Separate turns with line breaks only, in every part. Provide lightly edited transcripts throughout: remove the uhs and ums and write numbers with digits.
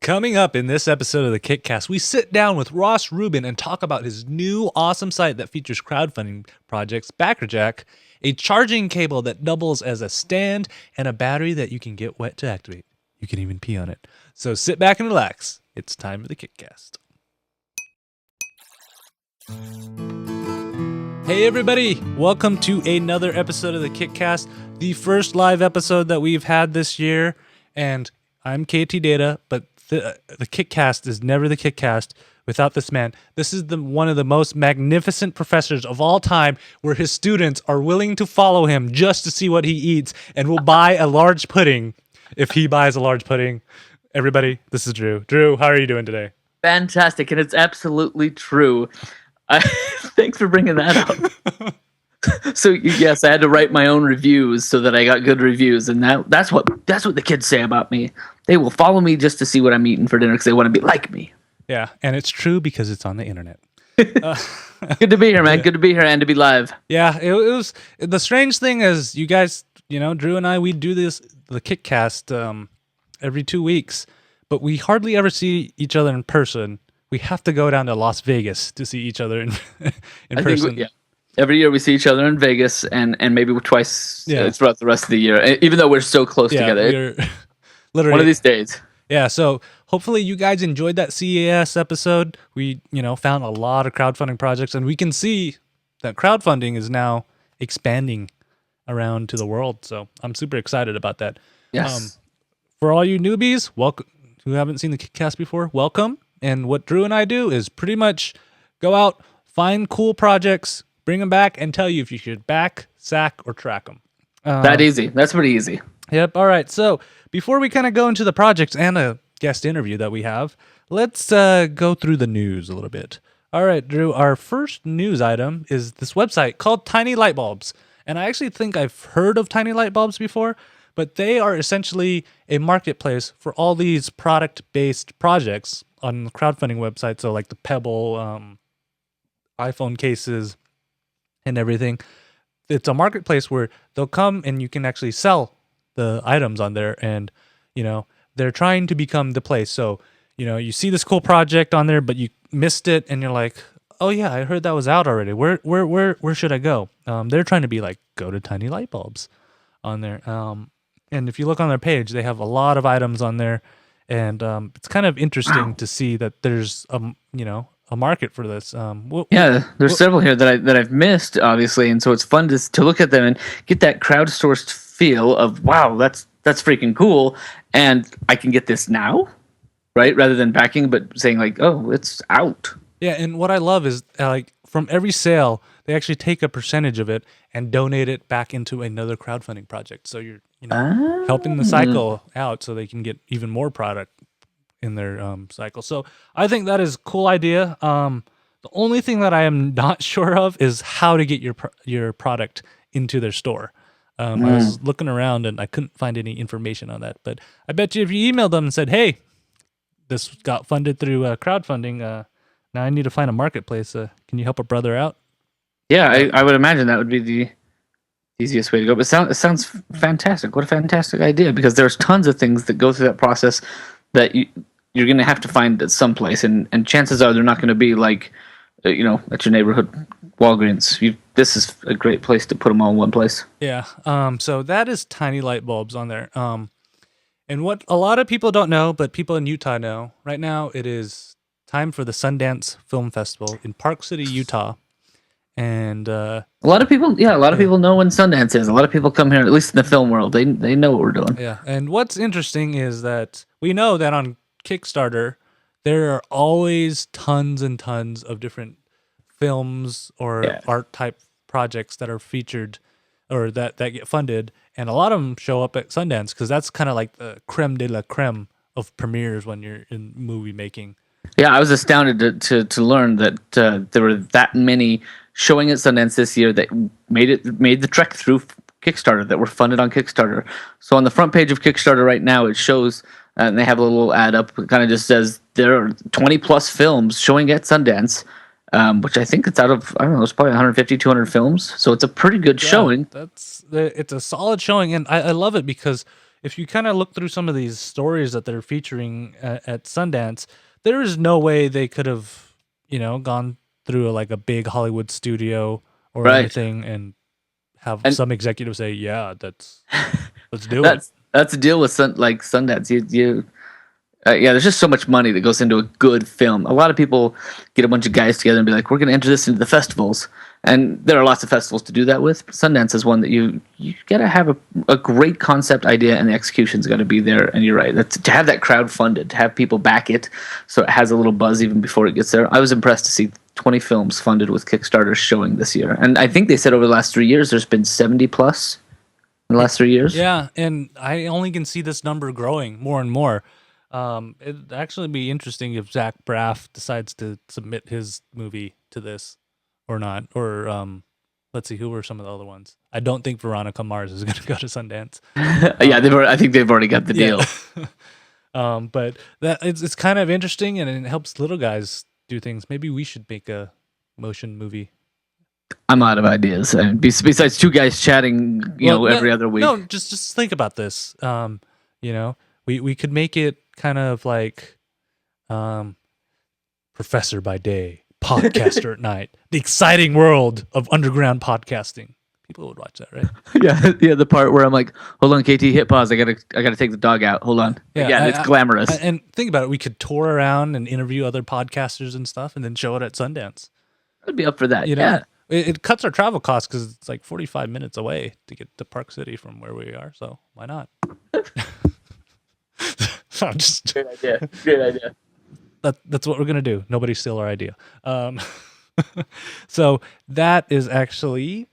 Coming up in this episode of the KickCast, we sit down with Ross Rubin and talk about his new awesome site that features crowdfunding projects, BackerJack, a charging cable that doubles as a stand, and a battery that you can get wet to activate. You can even pee on it. So sit back and relax. It's time for the KickCast. Hey everybody, welcome to another episode of the KickCast, the first live episode that we've had this year, and I'm Ktdata, but the KickCast is never the KickCast without this man. This is one of the most magnificent professors of all time, where his students are willing to follow him just to see what he eats and will buy a large pudding if he buys a large pudding. Everybody, this is Drew. Drew, how are you doing today?
Fantastic, and it's absolutely true. Thanks for bringing that up. So yes, I had to write my own reviews so that I got good reviews, and that's what the kids say about me. They will follow me just to see what I'm eating for dinner because they want to be like me.
Yeah, and it's true because it's on the internet.
Good to be here, man. Good to be here and to be live.
Yeah, it was. The strange thing is, you guys, Drew and I, we do the KickCast every 2 weeks, but we hardly ever see each other in person. We have to go down to Las Vegas to see each other in person.
Yeah. Every year we see each other in Vegas, and maybe twice throughout the rest of the year, even though we're so close together.
We're literally
one of these days.
Yeah, so hopefully you guys enjoyed that CES episode. We, found a lot of crowdfunding projects, and we can see that crowdfunding is now expanding around to the world. So I'm super excited about that.
Yes.
For all you newbies, welcome, who haven't seen the KickCast before, welcome. And what Drew and I do is pretty much go out, find cool projects, bring them back, and tell you if you should back, sack, or track them.
That easy. That's pretty easy.
Yep. All right. So before we kind of go into the projects and a guest interview that we have, let's go through the news a little bit. All right, Drew, our first news item is this website called Tiny Light Bulbs. And I actually think I've heard of Tiny Light Bulbs before, but they are essentially a marketplace for all these product-based projects on the crowdfunding website. So like the Pebble, iPhone cases, and everything. It's a marketplace where they'll come and you can actually sell the items on there, and they're trying to become the place. So you see this cool project on there, but you missed it, and you're like, oh yeah, I heard that was out already. Where should I go? They're trying to be like, go to Tiny Light Bulbs on there. And if you look on their page, they have a lot of items on there, and it's kind of interesting to see that there's a market for this.
There's several here that I've missed, obviously, and so it's fun to look at them and get that crowdsourced feel of, wow, that's freaking cool, and I can get this now, right? Rather than backing, but saying like, oh, it's out.
Yeah, and what I love is like from every sale, they actually take a percentage of it and donate it back into another crowdfunding project. So you're helping the cycle out, so they can get even more product in their cycle. So I think that is a cool idea. The only thing that I am not sure of is how to get your product into their store. I was looking around and I couldn't find any information on that. But I bet you if you emailed them and said, hey, this got funded through crowdfunding, now I need to find a marketplace. Can you help a brother out?
Yeah, I would imagine that would be the easiest way to go. But it sounds fantastic. What a fantastic idea, because there's tons of things that go through that process that you're going to have to find at some place, and chances are they're not going to be like, at your neighborhood Walgreens. This is a great place to put them all in one place.
Yeah. So that is Tiny Light Bulbs on there. And what a lot of people don't know, but people in Utah know, right now it is time for the Sundance Film Festival in Park City, Utah. And a
lot of people know when Sundance is. A lot of people come here, at least in the film world. They know what we're doing.
Yeah. And what's interesting is that we know that on Kickstarter, there are always tons and tons of different films or art type projects that are featured or that get funded. And a lot of them show up at Sundance because that's kind of like the creme de la creme of premieres when you're in movie making.
Yeah, I was astounded to learn that there were that many showing at Sundance this year that made the trek through Kickstarter, that were funded on Kickstarter. So on the front page of Kickstarter right now, it shows, and they have a little ad up, it kind of just says there are 20 plus films showing at Sundance, which I think it's out of, I don't know, it's probably 150, 200 films. So it's a pretty good showing.
It's a solid showing, and I love it because if you kind of look through some of these stories that they're featuring at Sundance, there is no way they could have, gone through like a big Hollywood studio or
Right.
anything and have
And
some executive say, "Yeah, let's do it."
that's the deal with Sundance. Yeah, there's just so much money that goes into a good film. A lot of people get a bunch of guys together and be like, "We're going to enter this into the festivals," and there are lots of festivals to do that with. Sundance is one that you got to have a great concept idea, and the execution's got to be there. And you're right, to have that crowd funded, to have people back it, so it has a little buzz even before it gets there. I was impressed to see 20 films funded with Kickstarter showing this year, and I think they said over the last 3 years there's been 70 plus in the last 3 years.
Yeah, and I only can see this number growing more and more. It'd actually be interesting if Zach Braff decides to submit his movie to this or not. Or let's see, who were some of the other ones? I don't think Veronica Mars is going to go to Sundance.
Yeah, I think they've already got the deal.
But that it's kind of interesting, and it helps little guys do things. Maybe we should make a motion movie.
I'm out of ideas. And besides two guys chatting, every other week.
No, just think about this. We could make it kind of like Professor by day, podcaster at night. The exciting world of underground podcasting. People would watch that, right?
Yeah, the part where I'm like, hold on, KT, hit pause. I gotta take the dog out. Hold on. Yeah, it's glamorous.
And think about it. We could tour around and interview other podcasters and stuff, and then show it at Sundance.
I'd be up for that.
Yeah. It cuts our travel costs because it's like 45 minutes away to get to Park City from where we are. So why not? I'm just
Great idea. Great idea.
That's what we're gonna do. Nobody steal our idea. So that is actually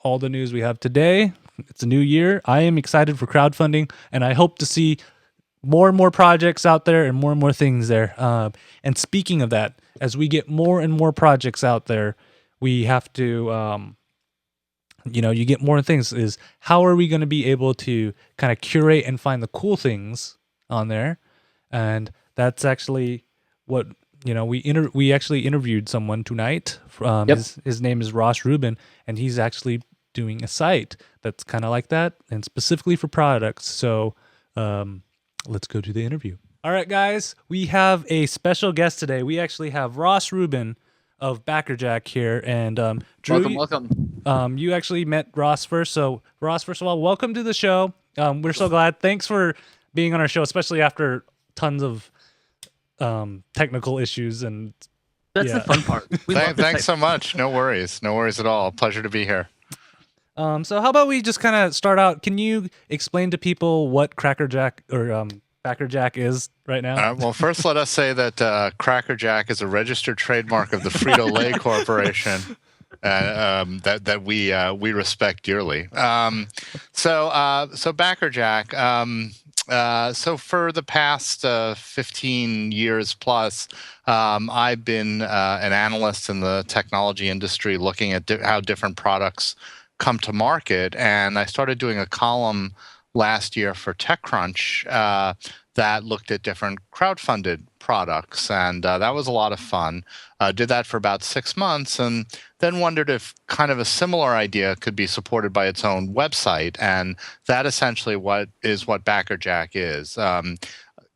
all the news we have today. It's a new year. I am excited for crowdfunding, and I hope to see more and more projects out there and more things there. And speaking of that, as we get more and more projects out there, we have to, you get more things. Is how are we going to be able to kind of curate and find the cool things on there? And that's actually what we actually interviewed someone tonight. His name is Ross Rubin, and he's actually doing a site that's kind of like that and specifically for products. So let's go to the interview. All right, guys, we have a special guest today. We actually have Ross Rubin of BackerJack here, and Drew,
welcome.
You actually met Ross first. So Ross, first of all, welcome to the show. We're so glad. Thanks for being on our show, especially after tons of technical issues. And
that's the fun part.
Thanks so much. No worries at all. Pleasure to be here.
So how about we just kind of start out? Can you explain to people what CrackerJack or BackerJack is right now?
Well, first, let us say that CrackerJack is a registered trademark of the Frito-Lay Corporation, that we respect dearly. So BackerJack. So for the past 15 years plus, I've been an analyst in the technology industry, looking at how different products come to market, and I started doing a column last year for TechCrunch that looked at different crowdfunded products, and that was a lot of fun. Did that for about 6 months, and then wondered if kind of a similar idea could be supported by its own website, and that essentially what BackerJack is.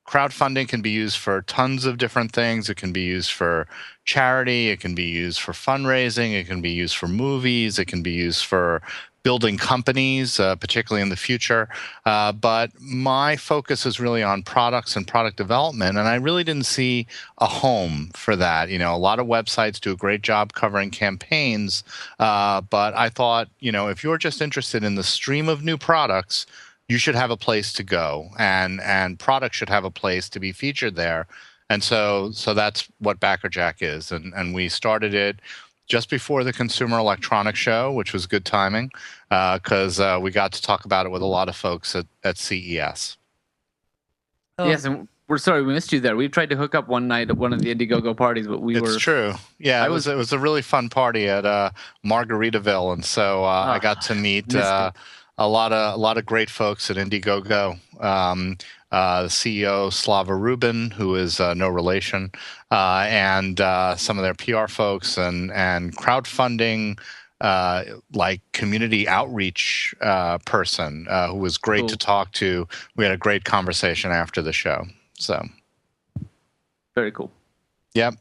Crowdfunding can be used for tons of different things. It can be used for charity. It can be used for fundraising. It can be used for movies. It can be used for building companies, particularly in the future. But my focus is really on products and product development, and I really didn't see a home for that. A lot of websites do a great job covering campaigns, but I thought, if you're just interested in the stream of new products, you should have a place to go, and products should have a place to be featured there. And so that's what BackerJack is. And we started it just before the Consumer Electronics Show, which was good timing, because we got to talk about it with a lot of folks at CES.
Yes, and we're sorry we missed you there. We tried to hook up one night at one of the Indiegogo parties, but
It's true. Yeah, it was a really fun party at Margaritaville, and so I got to meet a lot of great folks at Indiegogo. The CEO Slava Rubin, who is no relation, and some of their PR folks and crowdfunding like community outreach person who was great to talk to. We had a great conversation after the show. So
very cool.
Yep.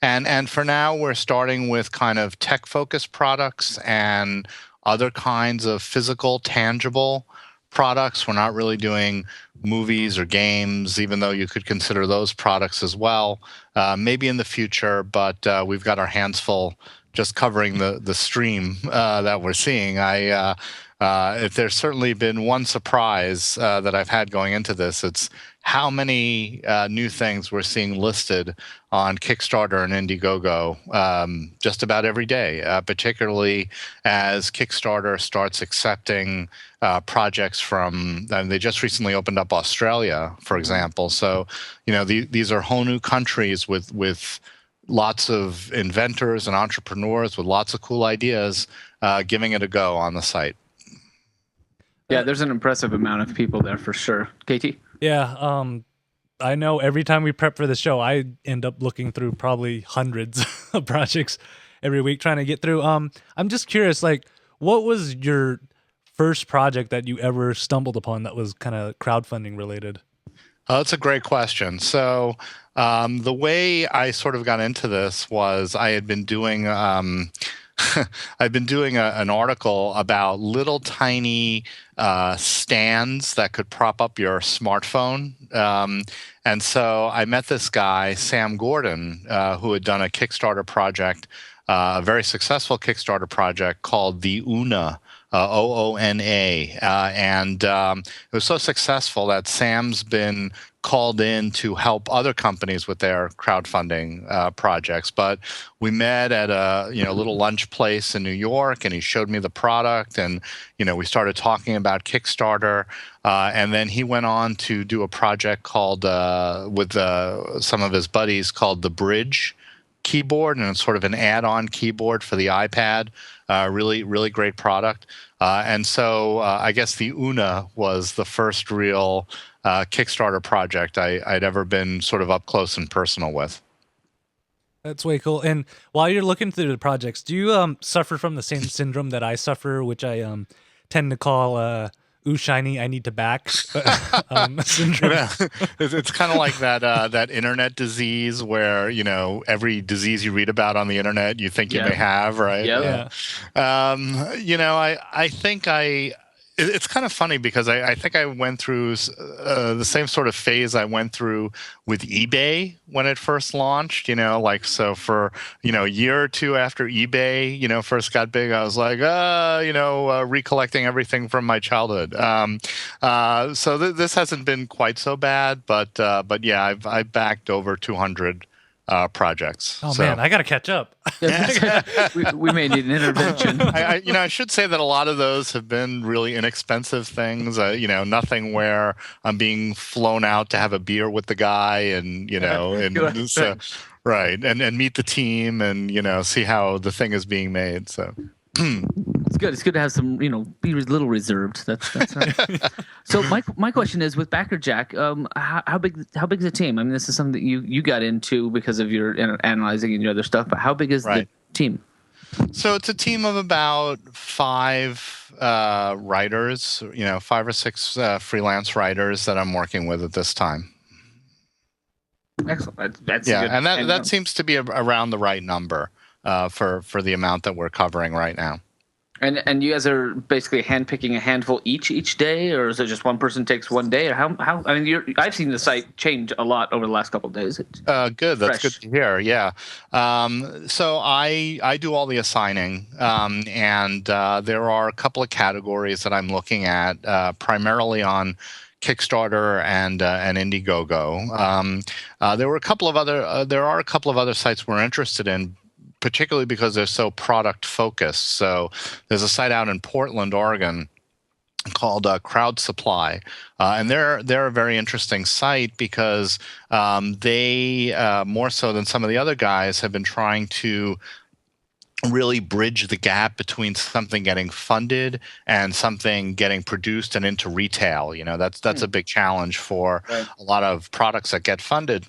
And for now, we're starting with kind of tech-focused products and other kinds of physical, tangible products. We're not really doing movies or games, even though you could consider those products as well. Maybe in the future, but we've got our hands full just covering the stream that we're seeing. If there's certainly been one surprise that I've had going into this, it's how many new things we're seeing listed on Kickstarter and Indiegogo just about every day, particularly as Kickstarter starts accepting projects from, they just recently opened up Australia, for example. So, these are whole new countries with lots of inventors and entrepreneurs with lots of cool ideas giving it a go on the site.
Yeah, there's an impressive amount of people there for sure. KT?
Yeah, I know every time we prep for the show, I end up looking through probably hundreds of projects every week trying to get through. I'm just curious, like, what was your first project that you ever stumbled upon that was kind of crowdfunding related?
That's a great question. So the way I sort of got into this was I had been doing I've been doing an article about little tiny stands that could prop up your smartphone. And so I met this guy, Sam Gordon, who had done a Kickstarter project, a very successful Kickstarter project called the Oona. OONA. And it was so successful that Sam's been called in to help other companies with their crowdfunding projects. But we met at a little lunch place in New York, and he showed me the product, and we started talking about Kickstarter. And then he went on to do a project called with some of his buddies called the Bridge keyboard, and it's sort of an add-on keyboard for the iPad. Really, really great product. And so I guess the Oona was the first real Kickstarter project I'd ever been sort of up close and personal with.
That's way cool. And while you're looking through the projects, do you suffer from the same syndrome that I suffer, which I tend to call ooh, shiny, I need to back syndrome?
Yeah. It's kind of like that internet disease where, every disease you read about on the internet, you think you may have, right?
Yeah.
I think it's kind of funny because I think I went through the same sort of phase I went through with eBay when it first launched, so for, a year or two after eBay, first got big, I was like, recollecting everything from my childhood. So this hasn't been quite so bad, but yeah, I've backed over 200 projects.
Oh man, I gotta catch up.
we may need an intervention.
I should say that a lot of those have been really inexpensive things. Nothing where I'm being flown out to have a beer with the guy, and right, and meet the team, and see how the thing is being made. So.
It's good. It's good to have some, be a little reserved. That's nice. So my question is, with BackerJack, how big is the team? I mean, this is something that you got into because of your analyzing and your other stuff. But how big is the team?
So it's a team of about 5 writers. 5 or 6 freelance writers that I'm working with at this time.
Excellent. That's
yeah,
good.
And that seems to be around the right number for the amount that we're covering right now.
And you guys are basically handpicking a handful each day, or is it just one person takes one day, or how? I mean, I've seen the site change a lot over the last couple of days.
Good. That's good to hear. Yeah. So I do all the assigning, and there are a couple of categories that I'm looking at, primarily on Kickstarter and Indiegogo. There are a couple of other sites we're interested in, particularly because they're so product focused. So there's a site out in Portland, Oregon called Crowd Supply. And they're a very interesting site because they, more so than some of the other guys, have been trying to really bridge the gap between something getting funded and something getting produced and into retail. That's a big challenge for a lot of products that get funded.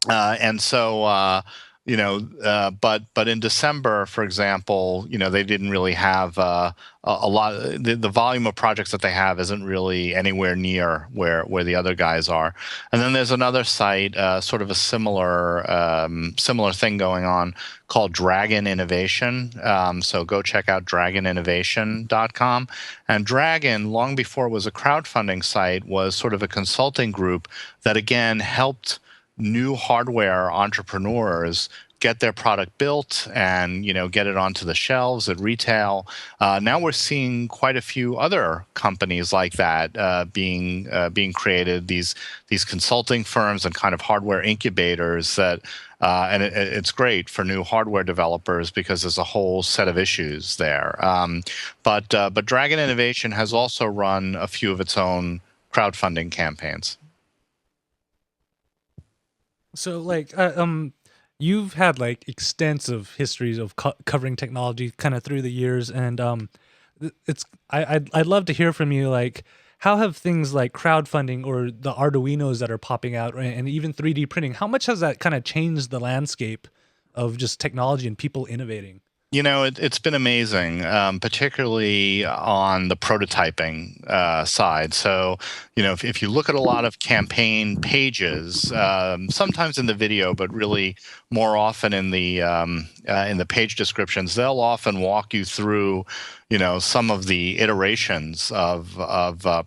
And so but in December, for example, they didn't really have a lot. The volume of projects that they have isn't really anywhere near where the other guys are. And then there's another site, sort of a similar thing going on, called Dragon Innovation. So go check out dragoninnovation.com. And Dragon, long before it was a crowdfunding site, was sort of a consulting group that again helped new hardware entrepreneurs get their product built and get it onto the shelves at retail. Now we're seeing quite a few other companies like that being created. These consulting firms and kind of hardware incubators that. And it's great for new hardware developers because there's a whole set of issues there. But Dragon Innovation has also run a few of its own crowdfunding campaigns.
So you've had extensive histories of covering technology kind of through the years, and I'd love to hear from you. How have things like crowdfunding or the Arduinos that are popping out, and even 3D printing, how much has that kind of changed the landscape of just technology and people innovating?
It's been amazing, particularly on the prototyping side. So, if you look at a lot of campaign pages, sometimes in the video, but really more often in the page descriptions, they'll often walk you through, some of the iterations of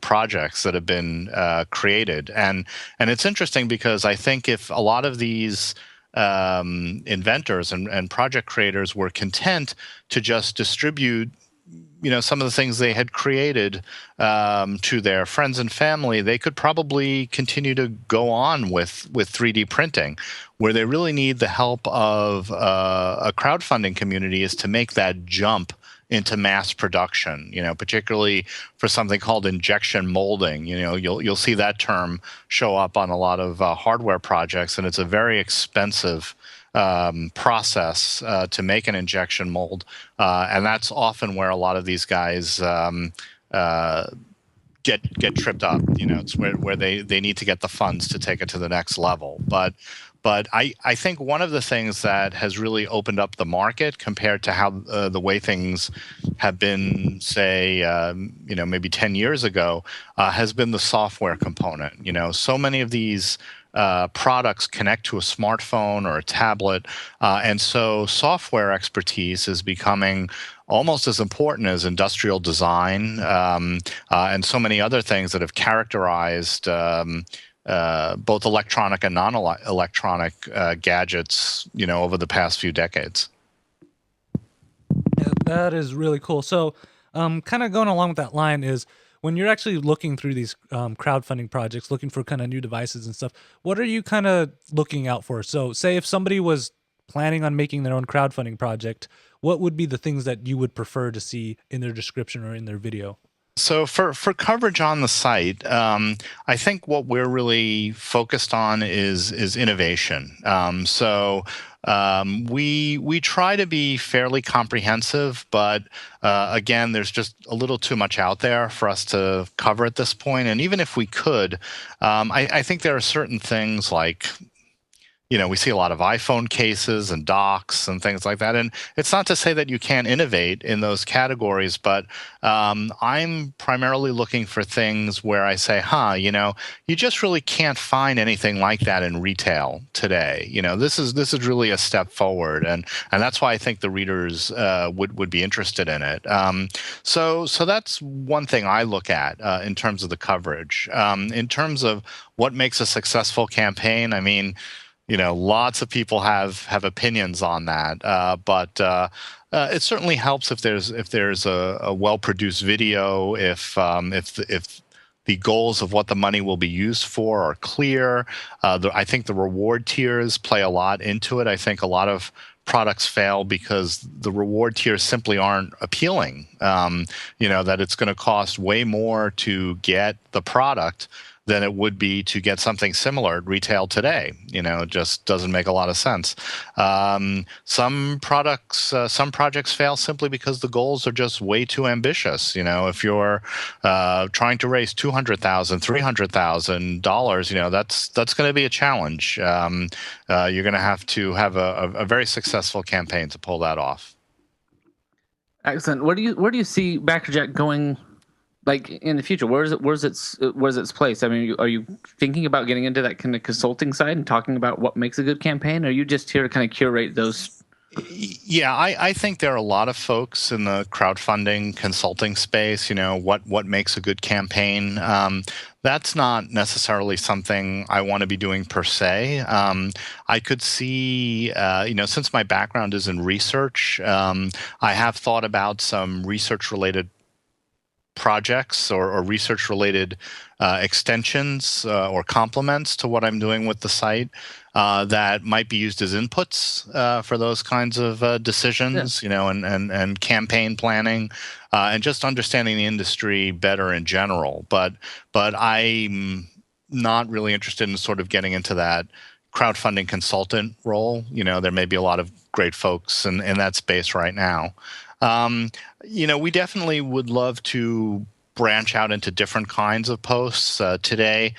projects that have been created, and it's interesting because I think if a lot of these inventors and project creators were content to just distribute some of the things they had created to their friends and family, they could probably continue to go on with 3D printing. Where they really need the help of a crowdfunding community is to make that jump into mass production, particularly for something called injection molding. You'll see that term show up on a lot of hardware projects, and it's a very expensive process to make an injection mold, and that's often where a lot of these guys get tripped up. It's where they need to get the funds to take it to the next level. But I think one of the things that has really opened up the market compared to how the way things have been, say, maybe 10 years ago, has been the software component. So many of these products connect to a smartphone or a tablet, and so software expertise is becoming almost as important as industrial design and so many other things that have characterized both electronic and non-electronic gadgets, over the past few decades.
Yeah, that is really cool. So, kind of going along with that line is when you're actually looking through these crowdfunding projects, looking for kind of new devices and stuff, what are you kind of looking out for? So, say if somebody was planning on making their own crowdfunding project, what would be the things that you would prefer to see in their description or in their video?
So for coverage on the site, I think what we're really focused on is innovation. We try to be fairly comprehensive, but again, there's just a little too much out there for us to cover at this point. And even if we could, I think there are certain things like, we see a lot of iPhone cases and docks and things like that. And it's not to say that you can't innovate in those categories, but I'm primarily looking for things where I say, you just really can't find anything like that in retail today. This is really a step forward. And that's why I think the readers would be interested in it. So that's one thing I look at in terms of the coverage. In terms of what makes a successful campaign, I mean, lots of people have opinions on that, but it certainly helps if there's a well-produced video, if the goals of what the money will be used for are clear. I think the reward tiers play a lot into it. I think a lot of products fail because the reward tiers simply aren't appealing. That it's going to cost way more to get the product than it would be to get something similar at retail today. It just doesn't make a lot of sense. Some projects fail simply because the goals are just way too ambitious. If you're trying to raise $200,000, $300,000, that's going to be a challenge. You're going to have a very successful campaign to pull that off.
Excellent. Where do you see BackerJack going, like, in the future? Where's its place? I mean, are you thinking about getting into that kind of consulting side and talking about what makes a good campaign? Or are you just here to kind of curate those?
Yeah, I think there are a lot of folks in the crowdfunding consulting space. What makes a good campaign. That's not necessarily something I want to be doing per se. I could see, since my background is in research, I have thought about some research-related projects or research-related extensions or complements to what I'm doing with the site that might be used as inputs for those kinds of decisions, and campaign planning and just understanding the industry better in general. But I'm not really interested in sort of getting into that crowdfunding consultant role. There may be a lot of great folks in that space right now. We definitely would love to branch out into different kinds of posts. Today,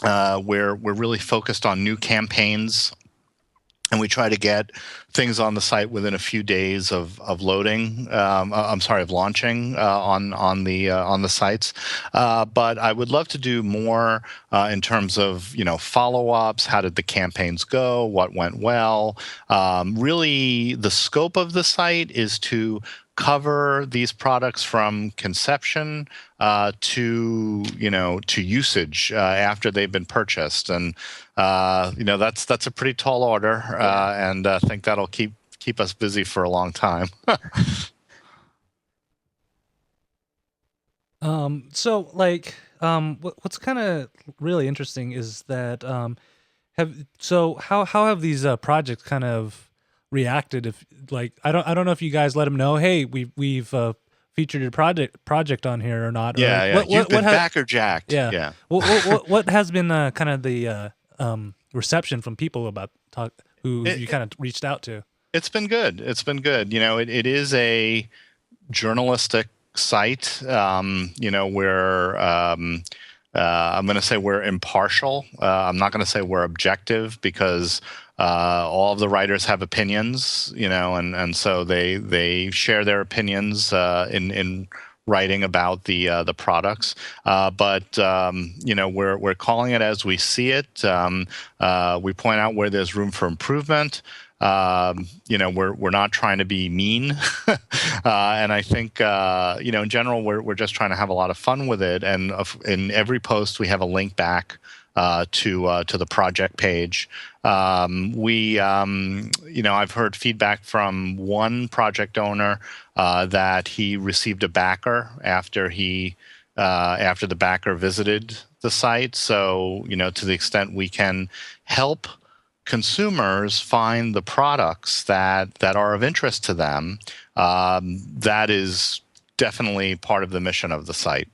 we're really focused on new campaigns, and we try to get things on the site within a few days of launching on the sites. But I would love to do more in terms of follow-ups. How did the campaigns go? What went well? Really, the scope of the site is to cover these products from conception to usage after they've been purchased, and that's a pretty tall order, and I think that'll keep us busy for a long time.
So what's kind of really interesting is that how have these projects kind of reacted? If I don't know if you guys let them know, hey, we've featured your project on here or not.
Yeah. You've been BackerJacked.
Yeah. What has been kind of the reception from people about who you kind of reached out to?
It's been good. It is a journalistic site. Where I'm going to say we're impartial. I'm not going to say we're objective, because all of the writers have opinions, and so they share their opinions in writing about the products. But we're calling it as we see it. We point out where there's room for improvement. We're not trying to be mean, and I think in general we're just trying to have a lot of fun with it. And in every post we have a link back to the project page. I've heard feedback from one project owner that he received a backer after the backer visited the site. So to the extent we can help consumers find the products that are of interest to them, that is definitely part of the mission of the site.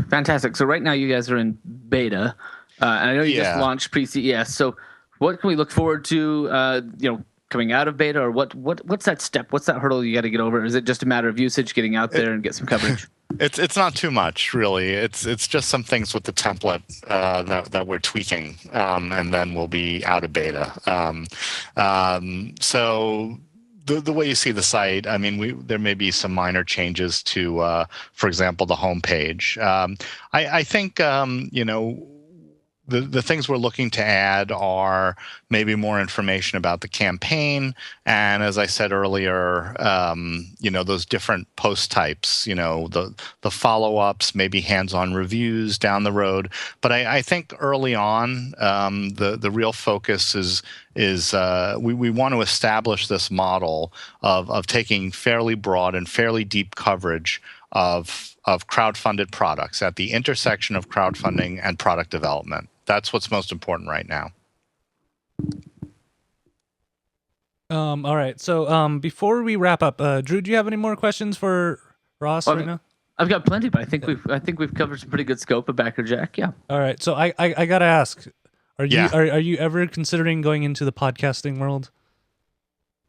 Fantastic. So right now you guys are in beta, and I know you just launched pre-CES. So what can we look forward to, coming out of beta, or what's that step? What's that hurdle you got to get over? Is it just a matter of usage, getting out there and get some coverage?
It's not too much, really. It's just some things with the template that we're tweaking, and then we'll be out of beta. So the way you see the site, I mean, there may be some minor changes to, for example, the homepage. I think the things we're looking to add are maybe more information about the campaign, and as I said earlier, those different post types, the follow-ups, maybe hands-on reviews down the road. But I think early on, the real focus is we want to establish this model of taking fairly broad and fairly deep coverage of crowdfunded products at the intersection of crowdfunding and product development. That's what's most important right now.
All right. So before we wrap up, Drew, do you have any more questions for Ross right now?
I've got plenty, but I think we've covered some pretty good scope of BackerJack. Yeah.
All right. So I gotta ask, are you
Yeah.
are you ever considering going into the podcasting world?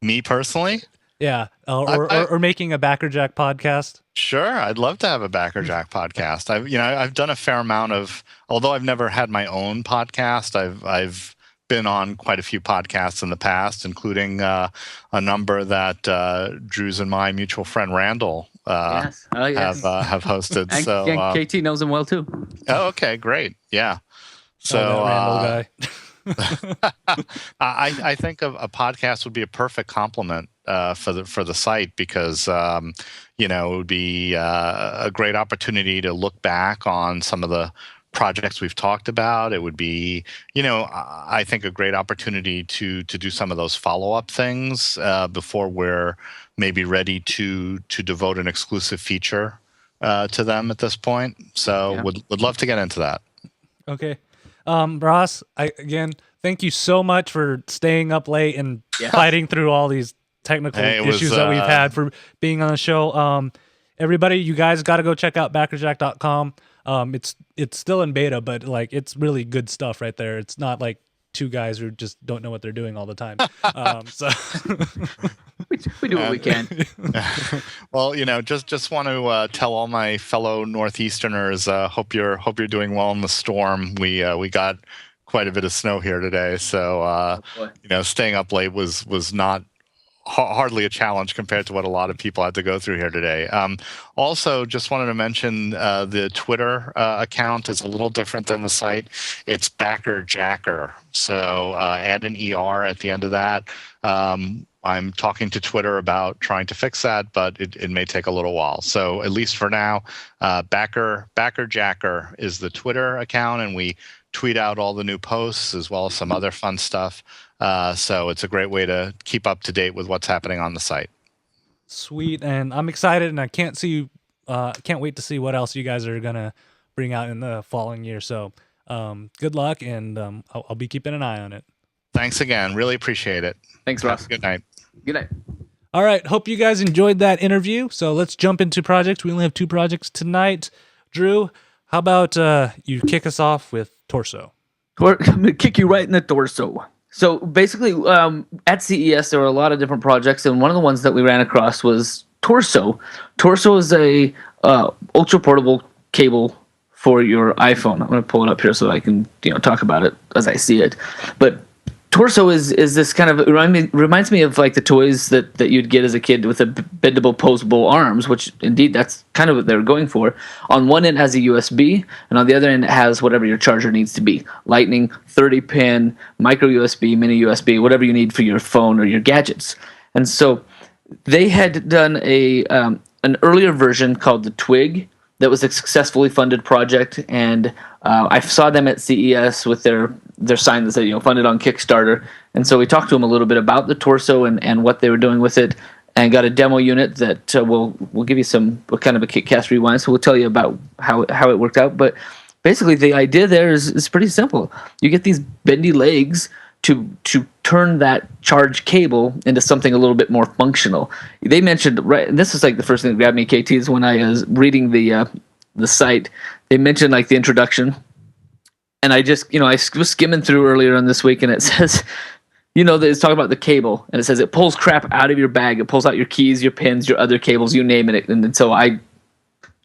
Me personally,
Yeah,
I
or making a BackerJack podcast.
sure, I'd love to have a BackerJack podcast. I've done a fair amount of, although I've never had my own podcast. I've been on quite a few podcasts in the past, including a number that Drew's and my mutual friend Randall
Yes. Oh, yes.
have hosted.
And,
So
and KT knows him well too.
oh, okay, great, yeah. So
Oh, that Randall guy.
I think a podcast would be a perfect complement for the site because it would be a great opportunity to look back on some of the projects we've talked about. It would be, I think a great opportunity to do some of those follow-up things before we're maybe ready to devote an exclusive feature to them at this point. So
Yeah.
would love to get into that.
Okay. Ross, again, thank you so much for staying up late and fighting through all these technical
Hey, it was,
issues that we've had for being on the show. Everybody, you guys got to go check out BackerJack.com. It's still in beta, but like it's really good stuff right there. It's not like two guys who just don't know what they're doing all the time. So
We do what we can.
Well, just want to tell all my fellow Northeasterners, hope you're doing well in the storm. We got quite a bit of snow here today, so
boy.
staying up late was not hardly a challenge compared to what a lot of people had to go through here today. Also, just wanted to mention the Twitter account is a little different than the site. It's BackerJacker, so add an ER at the end of that. I'm talking to Twitter about trying to fix that, but it may take a little while. So at least for now, BackerJacker is the Twitter account, and we tweet out all the new posts as well as some other fun stuff. So it's a great way to keep up to date with what's happening on the site.
sweet, and I'm excited, and I can't wait to see what else you guys are gonna bring out in the following year. So, good luck, and I'll be keeping an eye on it.
Thanks again. Really appreciate it.
Thanks,
Have
Ross.
a good night.
Good night.
All right, hope you guys enjoyed that interview. So let's jump into projects. We only have 2 projects tonight. Drew, how about you kick us off with Torso?
I'm gonna kick you right in the torso. So basically, at CES there were a lot of different projects, and one of the ones that we ran across was Torso. Torso is a ultra portable cable for your iPhone. I'm going to pull it up here so I can talk about it as I see it. But Torso is this kind of reminds me of like the toys that you'd get as a kid with the bendable, posable arms, which indeed that's kind of what they're going for. On one end it has a USB, and on the other end it has whatever your charger needs to be: Lightning, 30-pin, micro USB, mini USB, whatever you need for your phone or your gadgets. And so they had done an earlier version called the Twig that was a successfully funded project, and I saw them at CES with their sign that said funded on Kickstarter. And so we talked to them a little bit about the Torso and what they were doing with it, and got a demo unit that we'll give you some kind of a KickCast rewind. So we'll tell you about how it worked out. But basically the idea there is pretty simple. You get these bendy legs to turn that charged cable into something a little bit more functional. They mentioned, right, and this is like the first thing that grabbed me, KT, is when I was reading the site. They mentioned like the introduction, and I just I was skimming through earlier on this week, and it says it's talking about the cable, and it says it pulls crap out of your bag. It pulls out your keys, your pins, your other cables, you name it. And so I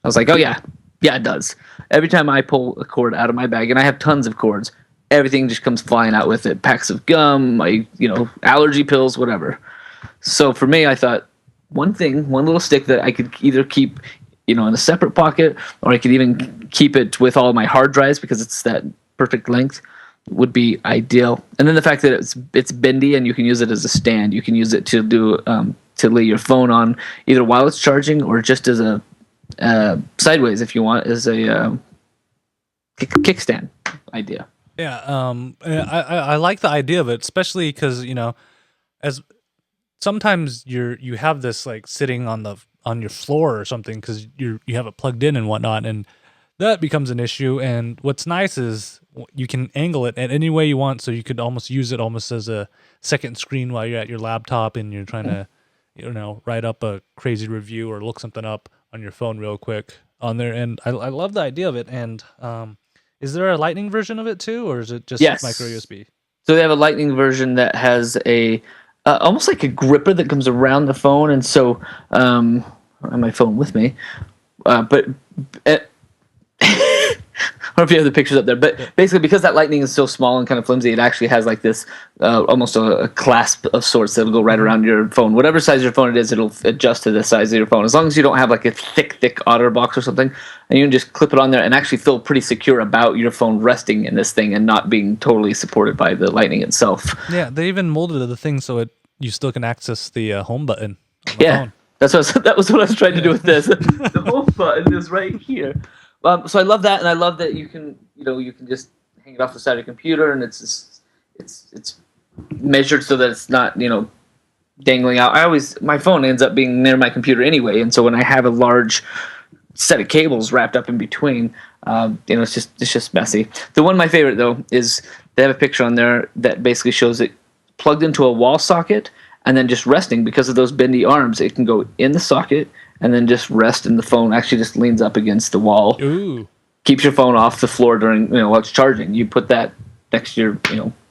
was like, oh yeah, it does. Every time I pull a cord out of my bag, and I have tons of cords, everything just comes flying out with it. Packs of gum, my allergy pills, whatever. So for me, I thought one little stick that I could either keep in a separate pocket, or I could even keep it with all my hard drives because it's that perfect length, would be ideal. And then the fact that it's bendy and you can use it as a stand. You can use it to do to lay your phone on either while it's charging or just as a sideways if you want, as a kickstand idea.
Yeah, I like the idea of it, especially because as sometimes you have this like sitting on your floor or something because you have it plugged in and whatnot, and that becomes an issue. And what's nice is you can angle it at any way you want, so you could almost use it almost as a second screen while you're at your laptop and you're trying to write up a crazy review or look something up on your phone real quick. on there, and I love the idea of it. And is there a Lightning version of it too, or is it just
Yes.
micro USB?
So they have a Lightning version that has a almost like a gripper that comes around the phone, and so I have my phone with me, but I don't know if you have the pictures up there, but basically because that Lightning is so small and kind of flimsy, it actually has like this almost a clasp of sorts that'll go right around your phone. Whatever size your phone it is, it'll adjust to the size of your phone. As long as you don't have like a thick OtterBox or something, and you can just clip it on there and actually feel pretty secure about your phone resting in this thing and not being totally supported by the Lightning itself.
Yeah, they even molded the thing so you still can access the home button on the phone.
That was what I was trying to do with this. The home button is right here. So I love that, and I love that you can just hang it off the side of your computer, and it's measured so that it's not dangling out. My phone ends up being near my computer anyway, and so when I have a large set of cables wrapped up in between, it's just messy. My favorite though is they have a picture on there that basically shows it plugged into a wall socket and then just resting because of those bendy arms. It can go in the socket and then just rest, and the phone actually just leans up against the wall.
Ooh.
Keeps your phone off the floor during while it's charging. You put that next to your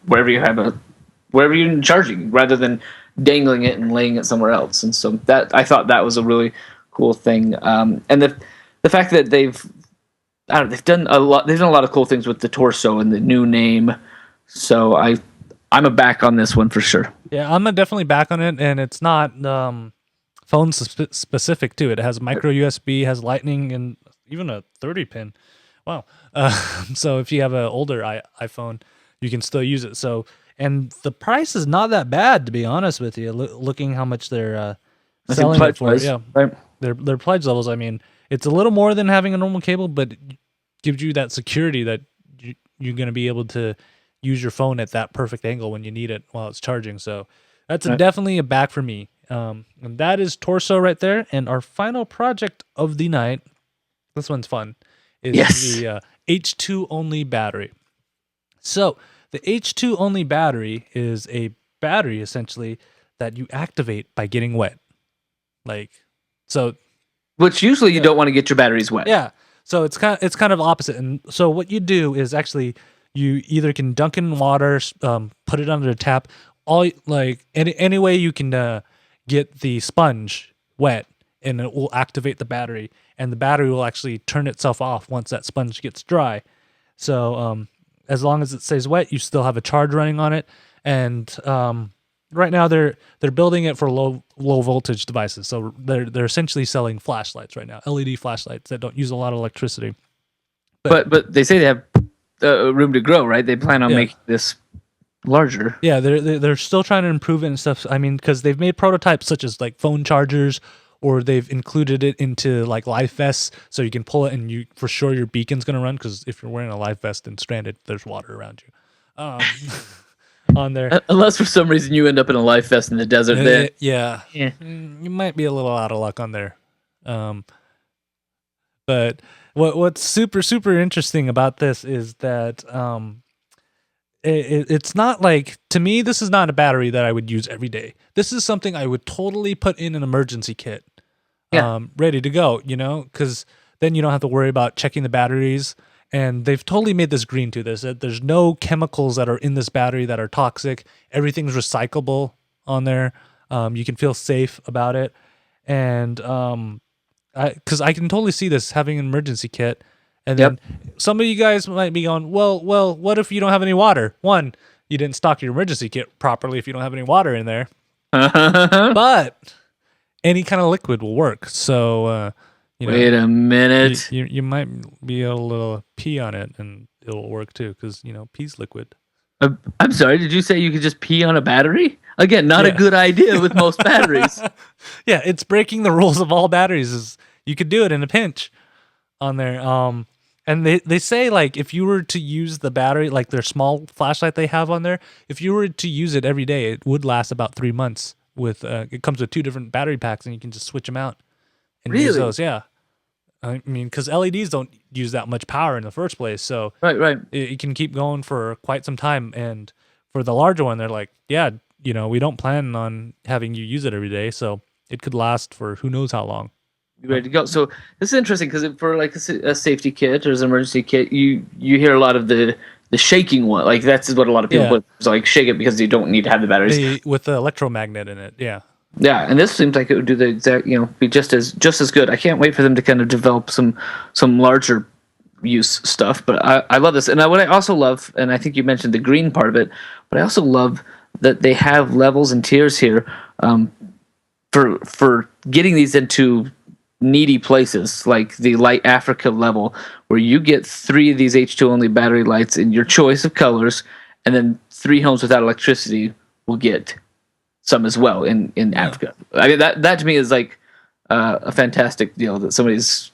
wherever you're charging, rather than dangling it and laying it somewhere else. And so I thought that was a really cool thing. And the fact that they've done a lot of cool things with the torso and the new name. So I'm a back on this one for sure.
Yeah, I'm definitely back on it, and it's not phone specific too. It has micro USB, has Lightning, and even a 30 pin. Wow. So if you have an older iPhone, you can still use it. So, and the price is not that bad, to be honest with you. Looking how much they're selling it for. Yeah,
right.
Their pledge levels. I mean, it's a little more than having a normal cable, but it gives you that security that you're going to be able to use your phone at that perfect angle when you need it while it's charging. So that's definitely a back for me. And that is Torso right there. And our final project of the night, this one's fun, is the H2 only battery. So the H2 only battery is a battery essentially that you activate by getting wet.
Which usually you don't want to get your batteries wet.
Yeah. So it's kind of opposite. And so what you do is actually you either can dunk it in water, put it under the tap, any way you can get the sponge wet, and it will activate the battery, and the battery will actually turn itself off once that sponge gets dry. So as long as it stays wet, you still have a charge running on it. And right now they're building it for low voltage devices. So they're essentially selling flashlights right now, LED flashlights that don't use a lot of electricity.
But they say they have room to grow, right? They plan on making this larger.
Yeah, they're still trying to improve it and stuff. I mean, because they've made prototypes such as like phone chargers, or they've included it into like life vests, so you can pull it and you for sure your beacon's gonna run, because if you're wearing a life vest and stranded, there's water around you. On there,
unless for some reason you end up in a life vest in the desert, then
you might be a little out of luck on there. But what's super interesting about this is that it's not like, to me, this is not a battery that I would use every day. This is something I would totally put in an emergency kit, ready to go, because then you don't have to worry about checking the batteries. And they've totally made this green to this. There's no chemicals that are in this battery that are toxic. Everything's recyclable on there. You can feel safe about it. And because I can totally see this having an emergency kit. And then some of you guys might be going, well, what if you don't have any water? One, you didn't stock your emergency kit properly if you don't have any water in there. But any kind of liquid will work. So,
wait a minute.
You might be able to pee on it and it'll work too, because, pee's liquid.
I'm sorry, did you say you could just pee on a battery? Again, not a good idea with most batteries.
Yeah, it's breaking the rules of all batteries. Is you could do it in a pinch on there. And they say, like, if you were to use the battery, like their small flashlight they have on there, if you were to use it every day, it would last about 3 months. It comes with 2 different battery packs, and you can just switch them out and use those. Yeah. I mean, because LEDs don't use that much power in the first place, so
right,
it can keep going for quite some time. And for the larger one, they're like, we don't plan on having you use it every day, so it could last for who knows how long.
be ready to go. So this is interesting because for like a safety kit or as an emergency kit, you hear a lot of the shaking one. Like that's what a lot of people put. So like shake it because you don't need to have the batteries.
With the electromagnet in it. Yeah.
Yeah, and this seems like it would do the exact, be just as good. I can't wait for them to kind of develop some larger use stuff. But I love this, and what I also love, and I think you mentioned the green part of it, but I also love that they have levels and tiers here for getting these into needy places, like the Light Africa level, where you get 3 of these H2 only battery lights in your choice of colors, and then 3 homes without electricity will get some as well in Africa. I mean that to me is like a fantastic deal that somebody's.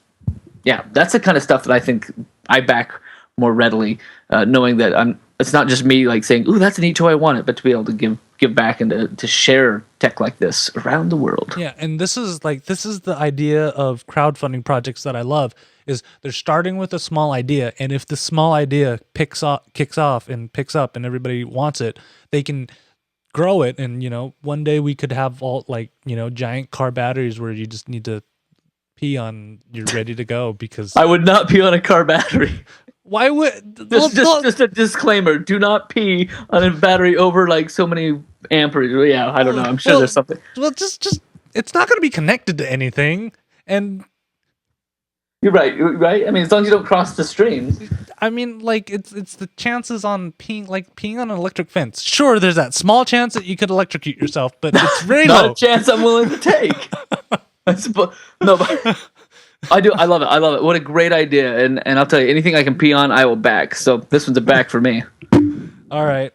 Yeah, that's the kind of stuff that I think I back more readily, knowing that it's not just me like saying, "Ooh, that's a neat toy, I want it," but to be able to give back and to share tech like this around the world.
Yeah, and this is the idea of crowdfunding projects that I love. Is they're starting with a small idea, and if the small idea kicks off and picks up, and everybody wants it, they can grow it, and one day we could have all giant car batteries where you just need to pee on, you're ready to go. Because
I would not pee on a car battery.
Why would
just a disclaimer: do not pee on a battery over like so many amperage. Yeah, I don't know. I'm sure there's something.
Well, just it's not going to be connected to anything, and
you're right. I mean, as long as you don't cross the streams.
I mean, like it's the chances on peeing on an electric fence. Sure, there's that small chance that you could electrocute yourself, but it's very
not
low.
a chance I'm willing to take. No, but I do. I love it. What a great idea! And I'll tell you, anything I can pee on, I will back. So this one's a back for me.
All right.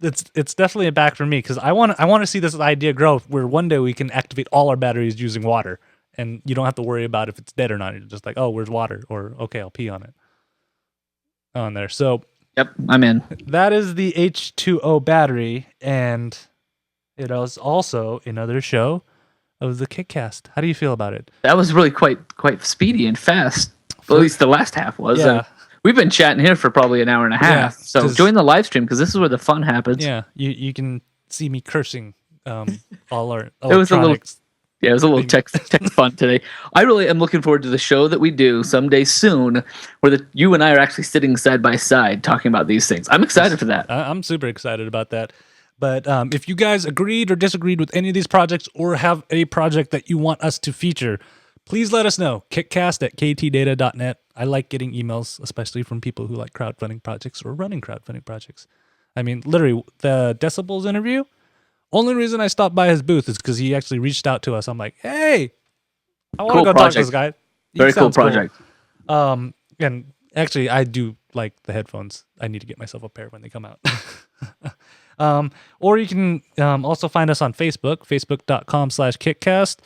It's definitely a back for me because I want to see this idea grow where one day we can activate all our batteries using water, and you don't have to worry about if it's dead or not. You're just like, oh, where's water? Or okay, I'll pee on it. On there. So
yep, I'm in.
That is the H2O battery, and it is also another show of the KickCast. How do you feel about it?
That was really quite speedy and fast. Well, at least the last half was.
Yeah.
We've been chatting here for probably an hour and a half.
Yeah,
so join the live stream because this is where the fun happens.
Yeah, you can see me cursing all our
electronics. It was a little tech fun today. I really am looking forward to the show that we do someday soon, where you and I are actually sitting side by side talking about these things. I'm excited for that.
I'm super excited about that. But if you guys agreed or disagreed with any of these projects or have a project that you want us to feature, please let us know. KickCast@ktdata.net. I like getting emails, especially from people who like crowdfunding projects or running crowdfunding projects. I mean, literally, the Decibels interview, only reason I stopped by his booth is because he actually reached out to us. I'm like, hey, I want to go talk to this guy.
Very cool project.
Cool. And actually, I do like the headphones. I need to get myself a pair when they come out. Or you can also find us on Facebook, facebook.com/KickCast.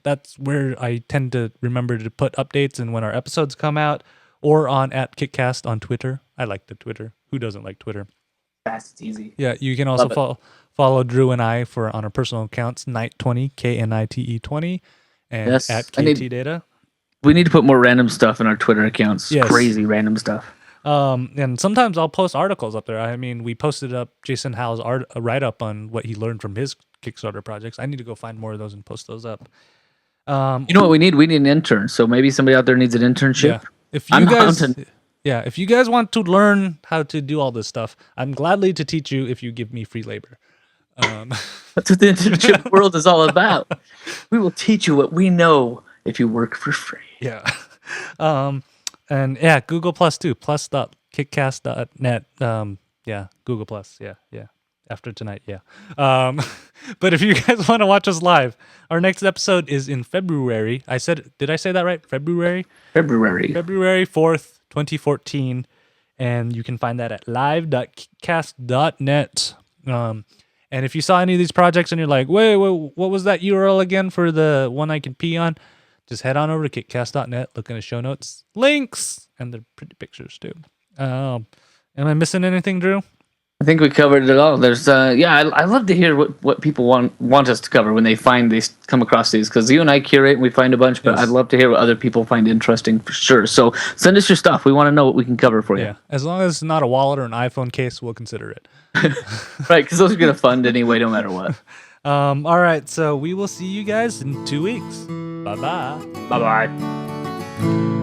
That's where I tend to remember to put updates and when our episodes come out, or on @KickCast on Twitter. I like the Twitter. Who doesn't like Twitter?
Fast, it's easy.
Yeah, you can also follow Drew and I on our personal accounts, Knight20, KNITE 20, and
yes,
at Ktdata.
We need to put more random stuff in our Twitter accounts.
Yes.
Crazy random stuff.
And sometimes I'll post articles up there. I mean, we posted up Jason Howe's a write-up on what he learned from his Kickstarter projects. I need to go find more of those and post those up.
You know what we need? We need an intern. So maybe somebody out there needs an internship.
Yeah. If you guys want to learn how to do all this stuff, I'm gladly to teach you if you give me free labor.
That's what the internship world is all about. We will teach you what we know if you work for free.
Yeah. And yeah, Google Plus too, plus.kickcast.net. Yeah, Google Plus. Yeah. After tonight, yeah. But if you guys want to watch us live, our next episode is in February. Did I say that right? February 4th, 2014. And you can find that at live.kickcast.net. And if you saw any of these projects and you're like, wait, what was that URL again for the one I can pee on? Just head on over to kickcast.net, look in the show notes, links, and they're pretty pictures too. Am I missing anything, Drew?
I think we covered it all. There's I love to hear what people want us to cover when they come across these, because you and I curate and we find a bunch, but yes. I'd love to hear what other people find interesting for sure. So send us your stuff. We want to know what we can cover for you.
Yeah, as long as it's not a wallet or an iPhone case, we'll consider it.
Right, because those are going to fund anyway, no matter what.
All right, so we will see you guys in 2 weeks. Bye bye.
Bye bye.